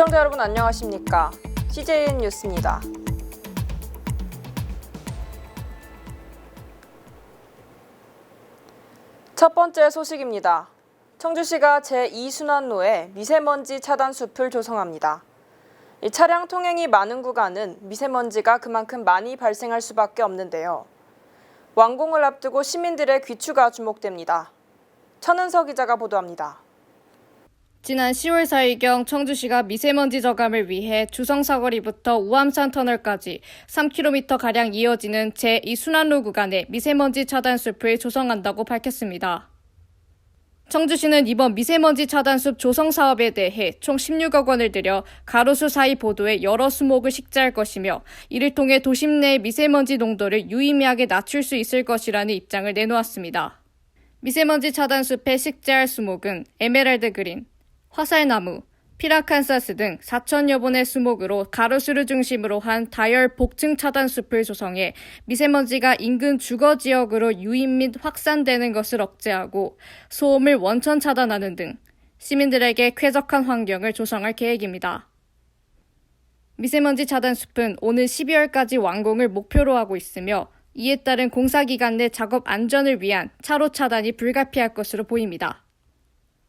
시청자 여러분 안녕하십니까? CJN 뉴스입니다. 첫 번째 소식입니다. 청주시가 제2순환로에 미세먼지 차단 숲을 조성합니다. 이 차량 통행이 많은 구간은 미세먼지가 그만큼 많이 발생할 수밖에 없는데요. 완공을 앞두고 시민들의 귀추가 주목됩니다. 천은석 기자가 보도합니다. 지난 10월 4일경 청주시가 미세먼지 저감을 위해 주성사거리부터 우암산 터널까지 3km가량 이어지는 제2순환로 구간에 미세먼지 차단 숲을 조성한다고 밝혔습니다. 청주시는 이번 미세먼지 차단숲 조성 사업에 대해 총 16억 원을 들여 가로수 사이 보도에 여러 수목을 식재할 것이며 이를 통해 도심 내 미세먼지 농도를 유의미하게 낮출 수 있을 것이라는 입장을 내놓았습니다. 미세먼지 차단숲에 식재할 수목은 에메랄드 그린, 화살나무, 피라칸사스 등 4천여 본의 수목으로 가로수를 중심으로 한 다열 복층 차단숲을 조성해 미세먼지가 인근 주거지역으로 유입 및 확산되는 것을 억제하고 소음을 원천 차단하는 등 시민들에게 쾌적한 환경을 조성할 계획입니다. 미세먼지 차단숲은 오는 12월까지 완공을 목표로 하고 있으며 이에 따른 공사기간 내 작업 안전을 위한 차로 차단이 불가피할 것으로 보입니다.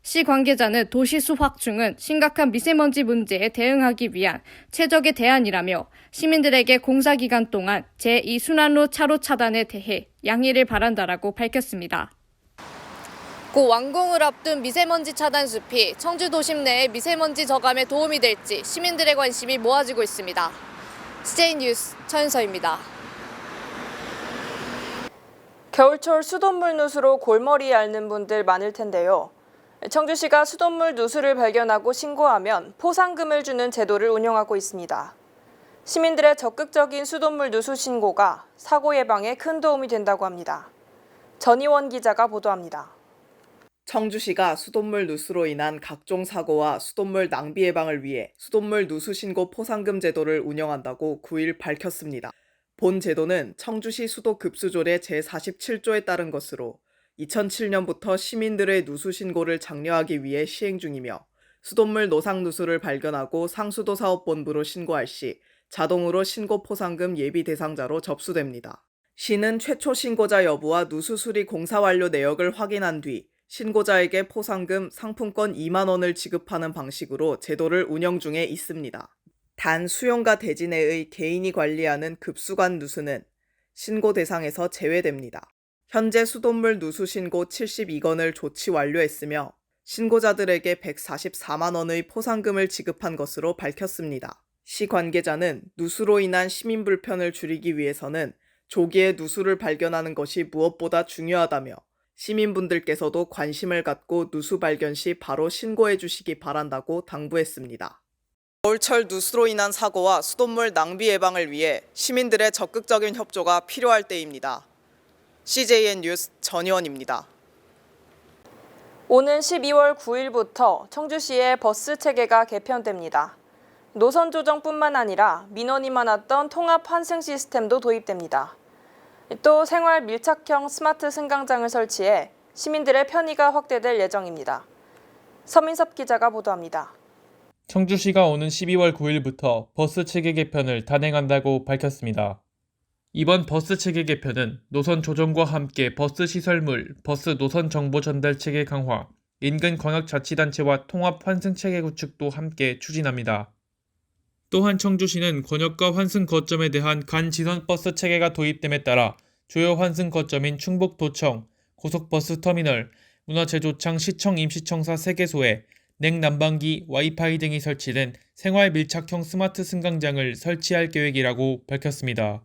시 관계자는 도시수 확충은 심각한 미세먼지 문제에 대응하기 위한 최적의 대안이라며 시민들에게 공사기간 동안 제2순환로 차로 차단에 대해 양해를 바란다라고 밝혔습니다. 고 완공을 앞둔 미세먼지 차단 숲이 청주 도심 내의 미세먼지 저감에 도움이 될지 시민들의 관심이 모아지고 있습니다. CJ 뉴스 천은서입니다. 겨울철 수돗물 누수로 골머리 앓는 분들 많을 텐데요. 청주시가 수돗물 누수를 발견하고 신고하면 포상금을 주는 제도를 운영하고 있습니다. 시민들의 적극적인 수돗물 누수 신고가 사고 예방에 큰 도움이 된다고 합니다. 전희원 기자가 보도합니다. 청주시가 수돗물 누수로 인한 각종 사고와 수돗물 낭비 예방을 위해 수돗물 누수 신고 포상금 제도를 운영한다고 9일 밝혔습니다. 본 제도는 청주시 수도급수조례 제47조에 따른 것으로 2007년부터 시민들의 누수 신고를 장려하기 위해 시행 중이며 수돗물 노상 누수를 발견하고 상수도 사업본부로 신고할 시 자동으로 신고 포상금 예비 대상자로 접수됩니다. 시는 최초 신고자 여부와 누수 수리 공사 완료 내역을 확인한 뒤 신고자에게 포상금 상품권 2만 원을 지급하는 방식으로 제도를 운영 중에 있습니다. 단 수용가 대지 내의 개인이 관리하는 급수관 누수는 신고 대상에서 제외됩니다. 현재 수돗물 누수 신고 72건을 조치 완료했으며 신고자들에게 144만 원의 포상금을 지급한 것으로 밝혔습니다. 시 관계자는 누수로 인한 시민 불편을 줄이기 위해서는 조기에 누수를 발견하는 것이 무엇보다 중요하다며 시민분들께서도 관심을 갖고 누수 발견 시 바로 신고해 주시기 바란다고 당부했습니다. 겨울철 누수로 인한 사고와 수돗물 낭비 예방을 위해 시민들의 적극적인 협조가 필요할 때입니다. CJN 뉴스 전희원입니다. 오는 12월 9일부터 청주시의 버스 체계가 개편됩니다. 노선 조정뿐만 아니라 민원이 많았던 통합 환승 시스템도 도입됩니다. 또 생활 밀착형 스마트 승강장을 설치해 시민들의 편의가 확대될 예정입니다. 서민섭 기자가 보도합니다. 청주시가 오는 12월 9일부터 버스 체계 개편을 단행한다고 밝혔습니다. 이번 버스 체계 개편은 노선 조정과 함께 버스 시설물, 버스 노선 정보 전달 체계 강화, 인근 광역자치단체와 통합 환승 체계 구축도 함께 추진합니다. 또한 청주시는 권역과 환승 거점에 대한 간지선 버스 체계가 도입됨에 따라 주요 환승 거점인 충북도청, 고속버스 터미널, 문화체조창 시청 임시청사 3개소에 냉난방기, 와이파이 등이 설치된 생활 밀착형 스마트 승강장을 설치할 계획이라고 밝혔습니다.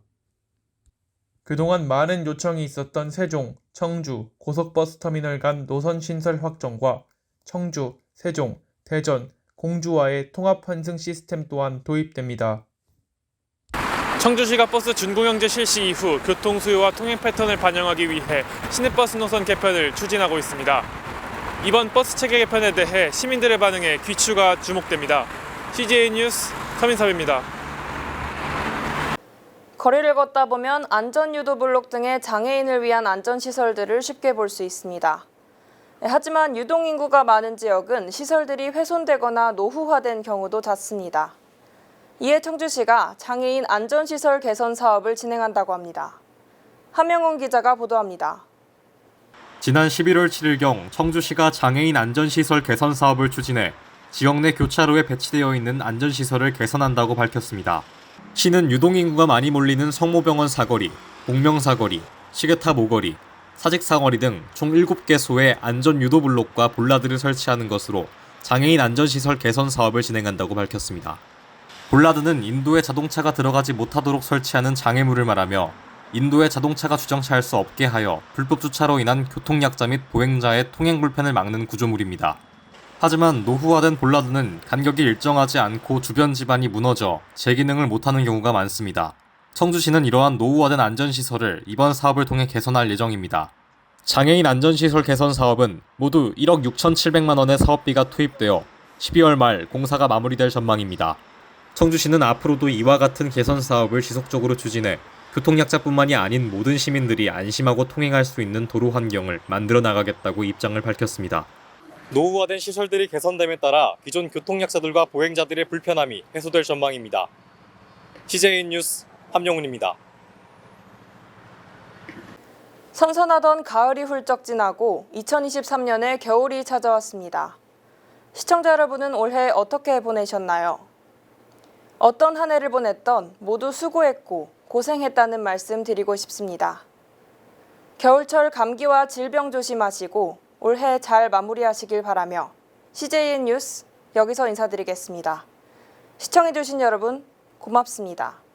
그동안 많은 요청이 있었던 세종, 청주, 고속버스 터미널 간 노선 신설 확정과 청주, 세종, 대전, 공주와의 통합 환승 시스템 또한 도입됩니다. 청주시가 버스 준공영제 실시 이후 교통 수요와 통행 패턴을 반영하기 위해 시내버스 노선 개편을 추진하고 있습니다. 이번 버스 체계 개편에 대해 시민들의 반응에 귀추가 주목됩니다. CJ 뉴스 서민섭입니다. 거리를 걷다 보면 안전유도 블록 등의 장애인을 위한 안전시설들을 쉽게 볼 수 있습니다. 하지만 유동인구가 많은 지역은 시설들이 훼손되거나 노후화된 경우도 잦습니다. 이에 청주시가 장애인 안전시설 개선 사업을 진행한다고 합니다. 함영훈 기자가 보도합니다. 지난 11월 7일경 청주시가 장애인 안전시설 개선 사업을 추진해 지역 내 교차로에 배치되어 있는 안전시설을 개선한다고 밝혔습니다. 시는 유동인구가 많이 몰리는 성모병원 사거리, 복명사거리, 시계탑 오거리, 사직사거리 등 총 7개소에 안전 유도 블록과 볼라드를 설치하는 것으로 장애인 안전시설 개선 사업을 진행한다고 밝혔습니다. 볼라드는 인도에 자동차가 들어가지 못하도록 설치하는 장애물을 말하며 인도에 자동차가 주정차할 수 없게 하여 불법 주차로 인한 교통약자 및 보행자의 통행 불편을 막는 구조물입니다. 하지만 노후화된 볼라드는 간격이 일정하지 않고 주변 지반이 무너져 재기능을 못하는 경우가 많습니다. 청주시는 이러한 노후화된 안전시설을 이번 사업을 통해 개선할 예정입니다. 장애인 안전시설 개선 사업은 모두 1억 6,700만 원의 사업비가 투입되어 12월 말 공사가 마무리될 전망입니다. 청주시는 앞으로도 이와 같은 개선 사업을 지속적으로 추진해 교통약자뿐만이 아닌 모든 시민들이 안심하고 통행할 수 있는 도로 환경을 만들어 나가겠다고 입장을 밝혔습니다. 노후화된 시설들이 개선됨에 따라 기존 교통약자들과 보행자들의 불편함이 해소될 전망입니다. CJN 뉴스 함영훈입니다. 선선하던 가을이 훌쩍 지나고 2023년의 겨울이 찾아왔습니다. 시청자 여러분은 올해 어떻게 보내셨나요? 어떤 한 해를 보냈던 모두 수고했고 고생했다는 말씀 드리고 싶습니다. 겨울철 감기와 질병 조심하시고 올해 잘 마무리하시길 바라며 CJN 뉴스 여기서 인사드리겠습니다. 시청해주신 여러분 고맙습니다.